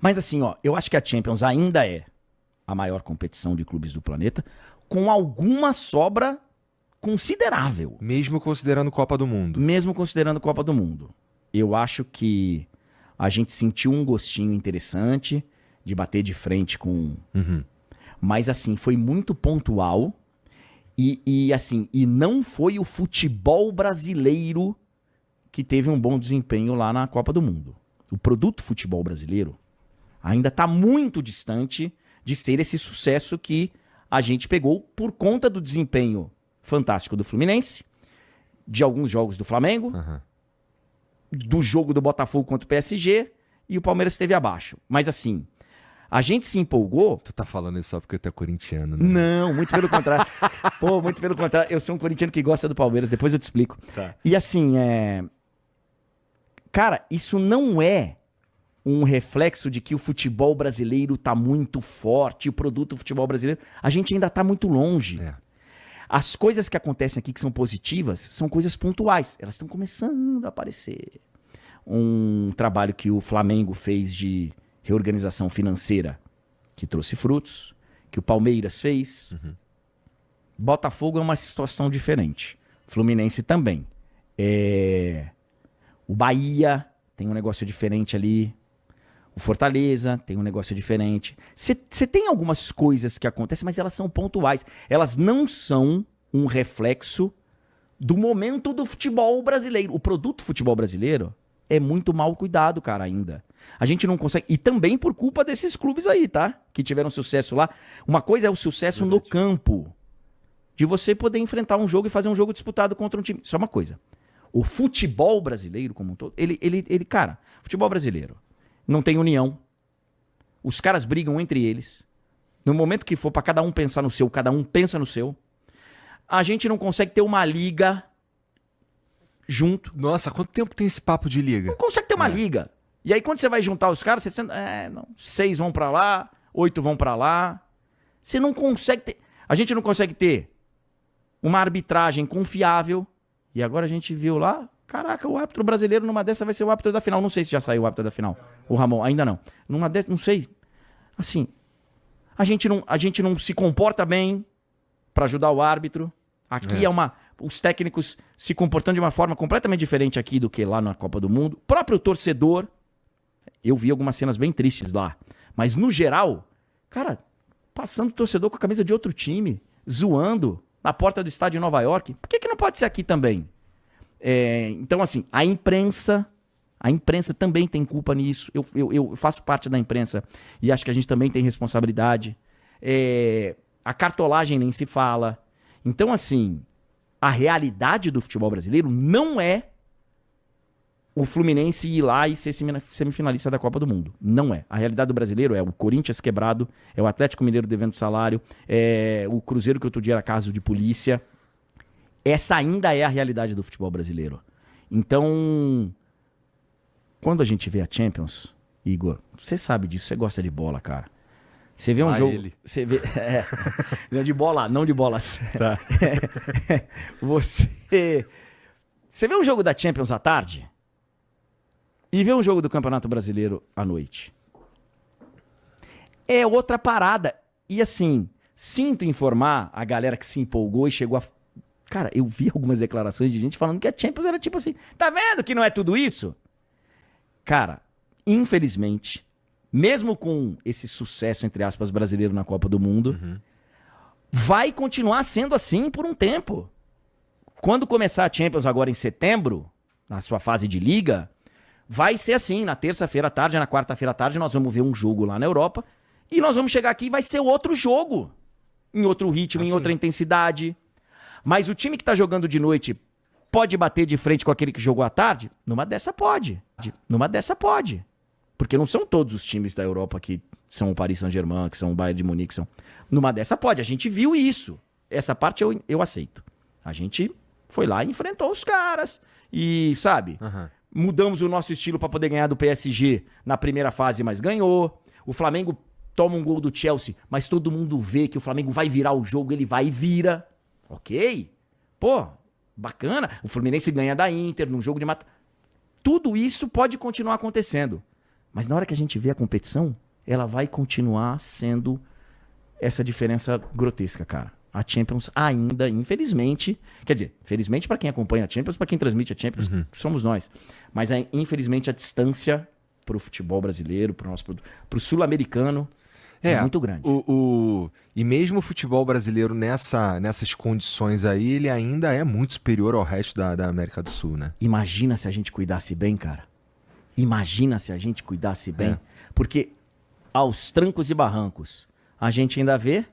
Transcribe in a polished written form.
Mas assim, ó, eu acho que a Champions ainda é a maior competição de clubes do planeta, com alguma sobra considerável. Mesmo considerando Copa do Mundo. Mesmo considerando Copa do Mundo. Eu acho que a gente sentiu um gostinho interessante de bater de frente com... Mas assim, foi muito pontual e não foi o futebol brasileiro que teve um bom desempenho lá na Copa do Mundo. O produto futebol brasileiro ainda está muito distante de ser esse sucesso que a gente pegou por conta do desempenho fantástico do Fluminense, de alguns jogos do Flamengo, do jogo do Botafogo contra o PSG, e o Palmeiras esteve abaixo. Mas assim, a gente se empolgou... Tu tá falando isso só porque tu é corintiano, né? Não, muito pelo contrário. Pô, muito pelo contrário. Eu sou um corintiano que gosta do Palmeiras, depois eu te explico. Tá. E assim, cara, isso não é um reflexo de que o futebol brasileiro tá muito forte, o produto do futebol brasileiro, a gente ainda tá muito longe. É. As coisas que acontecem aqui que são positivas são coisas pontuais. Elas estão começando a aparecer. Um trabalho que o Flamengo fez de reorganização financeira, que trouxe frutos, que o Palmeiras fez. Botafogo é uma situação diferente. Fluminense também. O Bahia tem um negócio diferente ali. O Fortaleza tem um negócio diferente. Você tem algumas coisas que acontecem, mas elas são pontuais. Elas não são um reflexo do momento do futebol brasileiro. O produto futebol brasileiro é muito mal cuidado, cara, ainda. A gente não consegue... E também por culpa desses clubes aí, tá? Que tiveram sucesso lá. Uma coisa é o sucesso no campo. De você poder enfrentar um jogo e fazer um jogo disputado contra um time. Isso é uma coisa. O futebol brasileiro como um todo... Cara, futebol brasileiro não tem união. Os caras brigam entre eles. No momento que for pra cada um pensar no seu, cada um pensa no seu. A gente não consegue ter uma liga junto. Nossa, quanto tempo tem esse papo de liga? Não consegue ter uma liga. E aí quando você vai juntar os caras, você senta... 6 vão pra lá, 8 vão pra lá. Você não consegue ter... A gente não consegue ter uma arbitragem confiável. E agora a gente viu lá... Caraca, o árbitro brasileiro numa dessa vai ser o árbitro da final. Não sei se já saiu o árbitro da final. O Ramon, ainda não. Numa dessa, não sei. Assim, a gente não se comporta bem pra ajudar o árbitro. Aqui os técnicos se comportando de uma forma completamente diferente aqui do que lá na Copa do Mundo. O próprio torcedor, eu vi algumas cenas bem tristes lá. Mas no geral, cara, passando o torcedor com a camisa de outro time, zoando na porta do estádio em Nova York. Por que não pode ser aqui também? Então, assim, a imprensa também tem culpa nisso. Eu faço parte da imprensa e acho que a gente também tem responsabilidade. A cartolagem nem se fala. Então, assim, a realidade do futebol brasileiro não é o Fluminense ir lá e ser semifinalista da Copa do Mundo. Não é. A realidade do brasileiro é o Corinthians quebrado, é o Atlético Mineiro devendo salário, é o Cruzeiro que outro dia era caso de polícia. Essa ainda é a realidade do futebol brasileiro. Então, quando a gente vê a Champions, Igor, você sabe disso, você gosta de bola, cara. Você vê um jogo... Ele. Você vê... não de bola, não de bolas. Tá. Você vê um jogo da Champions à tarde e vê um jogo do Campeonato Brasileiro à noite. É outra parada. E assim, sinto informar a galera que se empolgou e chegou a... Cara, eu vi algumas declarações de gente falando que a Champions era tipo assim, tá vendo que não é tudo isso? Cara, infelizmente, mesmo com esse sucesso, entre aspas, brasileiro na Copa do Mundo, vai continuar sendo assim por um tempo. Quando começar a Champions agora em setembro, na sua fase de liga, vai ser assim, na terça-feira à tarde, na quarta-feira à tarde, nós vamos ver um jogo lá na Europa, e nós vamos chegar aqui e vai ser outro jogo, em outro ritmo, em outra intensidade. Mas o time que tá jogando de noite pode bater de frente com aquele que jogou à tarde? Numa dessa pode. Numa dessa pode. Porque não são todos os times da Europa que são o Paris Saint-Germain, que são o Bayern de Munique, são... Numa dessa pode. A gente viu isso. Essa parte eu aceito. A gente foi lá e enfrentou os caras. E, sabe, mudamos o nosso estilo para poder ganhar do PSG na primeira fase, mas ganhou. O Flamengo toma um gol do Chelsea, mas todo mundo vê que o Flamengo vai virar o jogo, ele vai e vira. Ok? Pô, bacana. O Fluminense ganha da Inter num jogo de mata. Tudo isso pode continuar acontecendo. Mas na hora que a gente vê a competição, ela vai continuar sendo essa diferença grotesca, cara. A Champions ainda, infelizmente... Quer dizer, felizmente para quem acompanha a Champions, para quem transmite a Champions, somos nós. Mas, infelizmente, a distância pro futebol brasileiro, pro sul-americano, é muito grande. E mesmo o futebol brasileiro nessas condições aí, ele ainda é muito superior ao resto da América do Sul, né? Imagina se a gente cuidasse bem, cara. Imagina se a gente cuidasse bem. Porque aos trancos e barrancos, a gente ainda vê